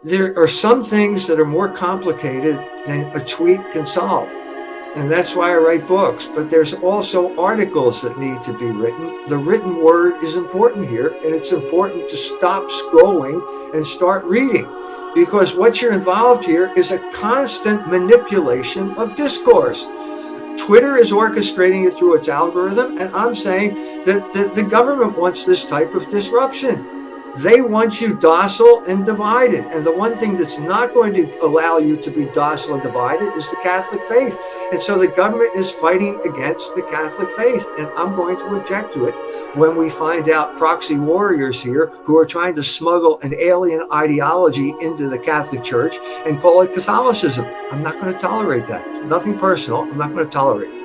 there are some things that are more complicated than a tweet can solve. And that's why I write books. But there's also articles that need to be written. The written word is important here, and it's important to stop scrolling and start reading. Because what you're involved here is a constant manipulation of discourse. Twitter is orchestrating it through its algorithm, and I'm saying that the government wants this type of disruption. They want you docile and divided. And the one thing that's not going to allow you to be docile and divided is the Catholic faith. And so the government is fighting against the Catholic faith. And I'm going to object to it when we find out proxy warriors here who are trying to smuggle an alien ideology into the Catholic Church and call it Catholicism. I'm not going to tolerate that. It's nothing personal. I'm not going to tolerate it.